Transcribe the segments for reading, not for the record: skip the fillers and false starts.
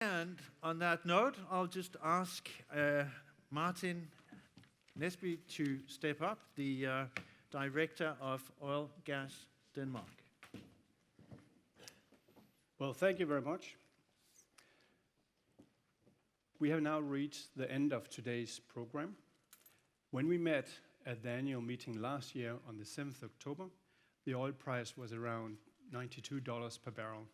And on that note, I'll just ask Martin Nesby to step up, the Director of Oil Gas Denmark. Well, thank you very much. We have now reached the end of today's program. When we met at the annual meeting last year on the 7th of October, the oil price was around $92 per barrel.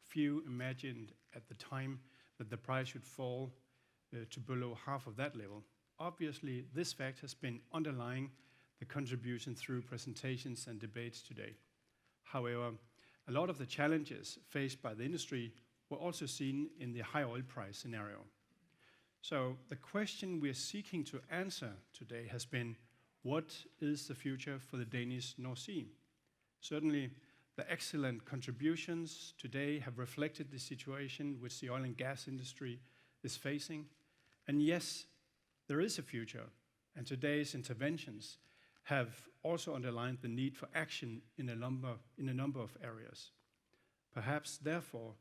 Few imagined at the time that the price should fall to below half of that level. Obviously, this fact has been underlying the contribution through presentations and debates today. However, a lot of the challenges faced by the industry were also seen in the high oil price scenario. So the question we are seeking to answer today has been, what is the future for the Danish North Sea? Certainly, the excellent contributions today have reflected the situation which the oil and gas industry is facing. And yes, there is a future, and today's interventions have also underlined the need for action in a number of areas. Perhaps, therefore,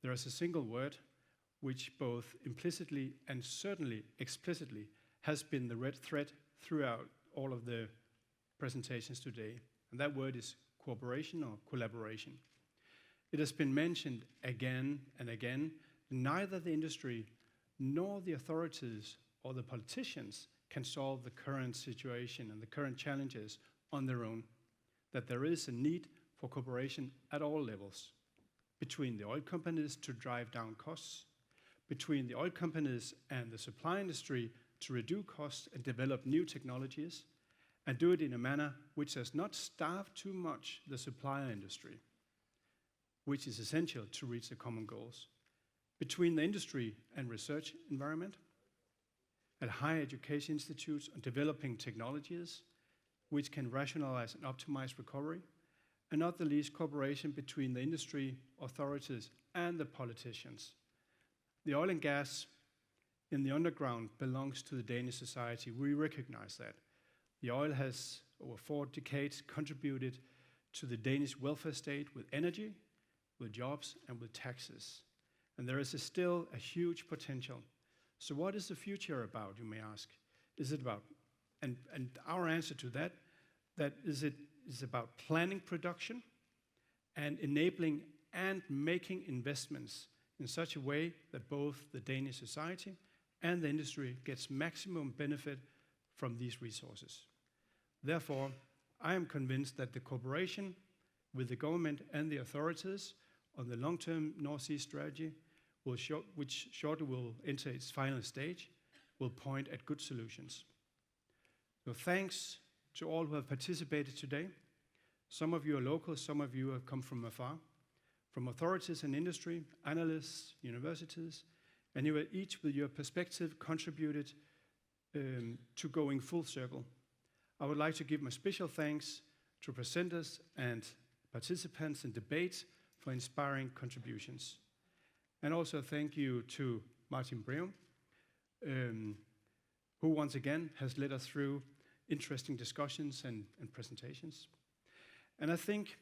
there is a single word which both implicitly and certainly explicitly has been the red thread throughout all of the presentations today, and that word is cooperation or collaboration. It has been mentioned again and again, neither the industry nor the authorities or the politicians can solve the current situation and the current challenges on their own, that there is a need for cooperation at all levels, between the oil companies to drive down costs, between the oil companies and the supply industry to reduce costs and develop new technologies, and do it in a manner which does not starve too much the supplier industry, which is essential to reach the common goals, between the industry and research environment, at higher education institutes on developing technologies which can rationalize and optimize recovery, and not the least cooperation between the industry, authorities, and the politicians. The oil and gas in the underground belongs to the Danish society. We recognize that. The oil has, over 4 decades, contributed to the Danish welfare state with energy, with jobs, and with taxes. And there is still a huge potential. So what is the future about, you may ask? Is it about, and our answer to that is about planning production and enabling and making investments in such a way that both the Danish society and the industry gets maximum benefit from these resources. Therefore, I am convinced that the cooperation with the government and the authorities on the long-term North Sea strategy, which shortly will enter its final stage, will point at good solutions. So thanks to all who have participated today. Some of you are local, some of you have come from afar, from authorities and industry, analysts, universities, and you have each with your perspective contributed to going full circle. I would like to give my special thanks to presenters and participants in debate for inspiring contributions. And also thank you to Martin Breum, who once again has led us through interesting discussions and presentations. And I think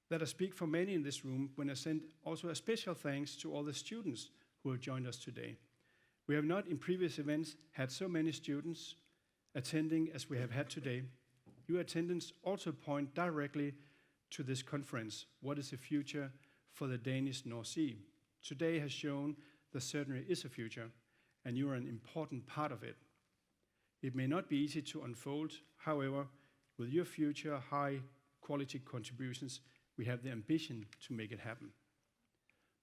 that I speak for many in this room when I send also a special thanks to all the students who have joined us today. We have not in previous events had so many students attending as we have had today. Your attendance also point directly to this conference, what is the future for the Danish North Sea? Today has shown there certainly is a future, and you are an important part of it. It may not be easy to unfold, however, with your future high-quality contributions, we have the ambition to make it happen.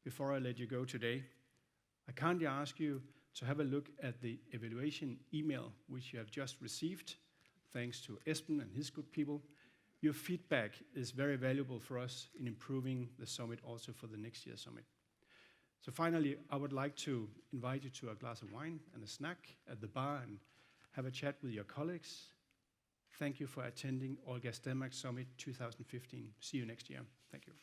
Before I let you go today, I kindly ask you to have a look at the evaluation email which you have just received, thanks to Esben and his good people. Your feedback is very valuable for us in improving the summit also for the next year's summit. So finally, I would like to invite you to a glass of wine and a snack at the bar and have a chat with your colleagues. Thank you for attending Oil Gas Denmark Summit 2015. See you next year. Thank you.